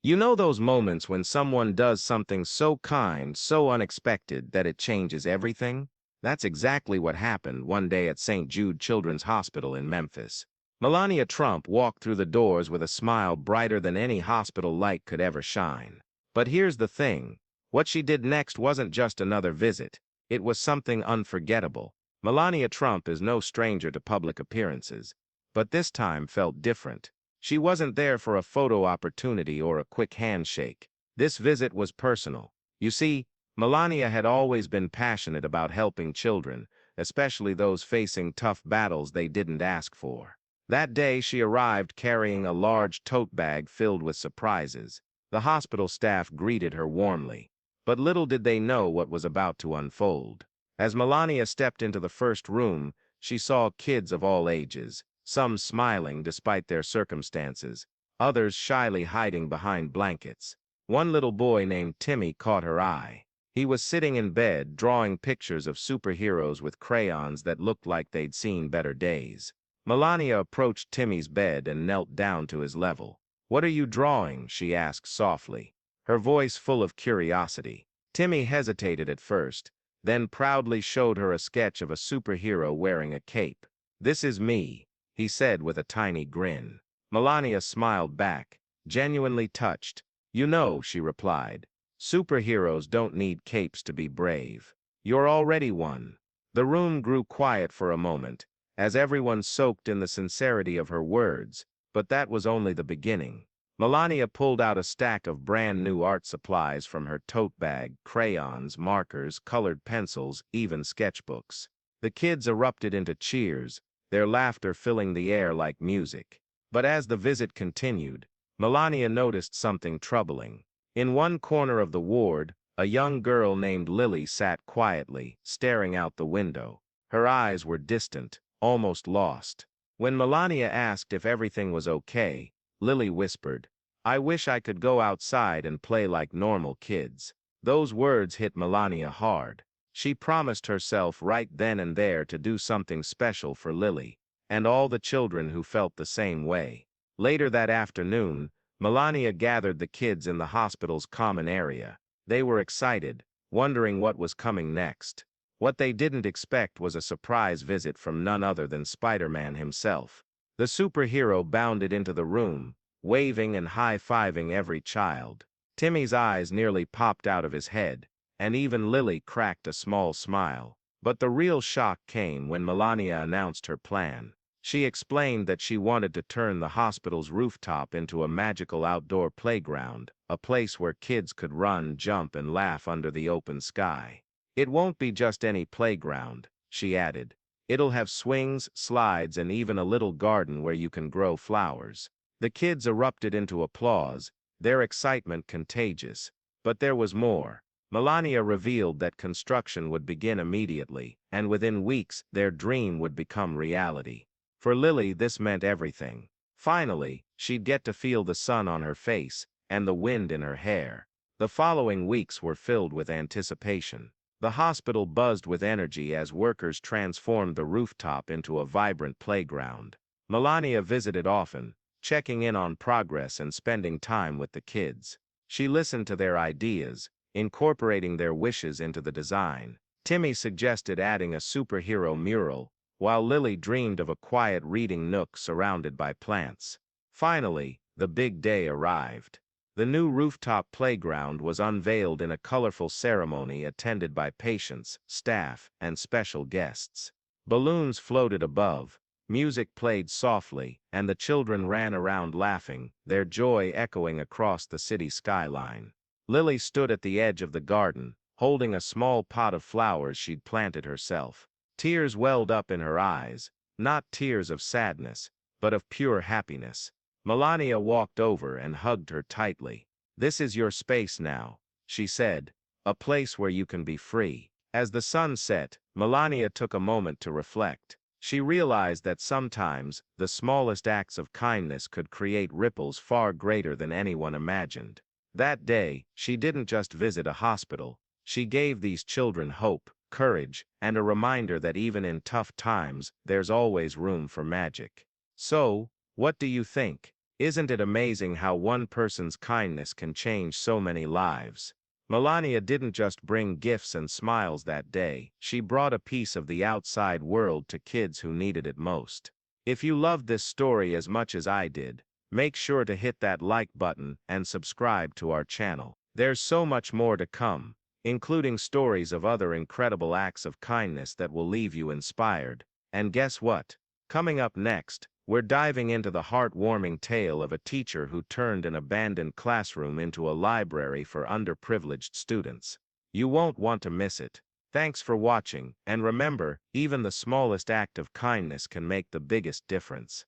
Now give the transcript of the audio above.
You know those moments when someone does something so kind, so unexpected that it changes everything? That's exactly what happened one day at St. Jude Children's Hospital in Memphis. Melania Trump walked through the doors with a smile brighter than any hospital light could ever shine. But here's the thing. What she did next wasn't just another visit. It was something unforgettable. Melania Trump is no stranger to public appearances, but this time felt different. She wasn't there for a photo opportunity or a quick handshake. This visit was personal. You see, Melania had always been passionate about helping children, especially those facing tough battles they didn't ask for. That day she arrived carrying a large tote bag filled with surprises. The hospital staff greeted her warmly. But little did they know what was about to unfold. As Melania stepped into the first room, she saw kids of all ages, some smiling despite their circumstances, others shyly hiding behind blankets. One little boy named Timmy caught her eye. He was sitting in bed, drawing pictures of superheroes with crayons that looked like they'd seen better days. Melania approached Timmy's bed and knelt down to his level. "What are you drawing?" she asked softly, her voice full of curiosity. Timmy hesitated at first, then proudly showed her a sketch of a superhero wearing a cape. "This is me," he said with a tiny grin. Melania smiled back, genuinely touched. "You know," she replied, "superheroes don't need capes to be brave. You're already one." The room grew quiet for a moment, as everyone soaked in the sincerity of her words, but that was only the beginning. Melania pulled out a stack of brand new art supplies from her tote bag: crayons, markers, colored pencils, even sketchbooks. The kids erupted into cheers, their laughter filling the air like music. But as the visit continued, Melania noticed something troubling. In one corner of the ward, a young girl named Lily sat quietly, staring out the window. Her eyes were distant, almost lost. When Melania asked if everything was okay, Lily whispered, "I wish I could go outside and play like normal kids." Those words hit Melania hard. She promised herself right then and there to do something special for Lily, and all the children who felt the same way. Later that afternoon, Melania gathered the kids in the hospital's common area. They were excited, wondering what was coming next. What they didn't expect was a surprise visit from none other than Spider-Man himself. The superhero bounded into the room, waving and high-fiving every child. Timmy's eyes nearly popped out of his head, and even Lily cracked a small smile. But the real shock came when Melania announced her plan. She explained that she wanted to turn the hospital's rooftop into a magical outdoor playground, a place where kids could run, jump, and laugh under the open sky. "It won't be just any playground," she added. "It'll have swings, slides, and even a little garden where you can grow flowers." The kids erupted into applause, their excitement contagious. But there was more. Melania revealed that construction would begin immediately, and within weeks their dream would become reality. For Lily, this meant everything. Finally, she'd get to feel the sun on her face and the wind in her hair. The following weeks were filled with anticipation. The hospital buzzed with energy as workers transformed the rooftop into a vibrant playground. Melania visited often, checking in on progress and spending time with the kids. She listened to their ideas, incorporating their wishes into the design. Timmy suggested adding a superhero mural, while Lily dreamed of a quiet reading nook surrounded by plants. Finally, the big day arrived. The new rooftop playground was unveiled in a colorful ceremony attended by patients, staff, and special guests. Balloons floated above, music played softly, and the children ran around laughing, their joy echoing across the city skyline. Lily stood at the edge of the garden, holding a small pot of flowers she'd planted herself. Tears welled up in her eyes, not tears of sadness, but of pure happiness. Melania walked over and hugged her tightly. "This is your space now," she said, "a place where you can be free." As the sun set, Melania took a moment to reflect. She realized that sometimes the smallest acts of kindness could create ripples far greater than anyone imagined. That day, she didn't just visit a hospital. She gave these children hope, courage, and a reminder that even in tough times, there's always room for magic. So, what do you think? Isn't it amazing how one person's kindness can change so many lives? Melania didn't just bring gifts and smiles that day, she brought a piece of the outside world to kids who needed it most. If you loved this story as much as I did, make sure to hit that like button and subscribe to our channel. There's so much more to come, including stories of other incredible acts of kindness that will leave you inspired. And guess what? Coming up next, we're diving into the heartwarming tale of a teacher who turned an abandoned classroom into a library for underprivileged students. You won't want to miss it. Thanks for watching, and remember, even the smallest act of kindness can make the biggest difference.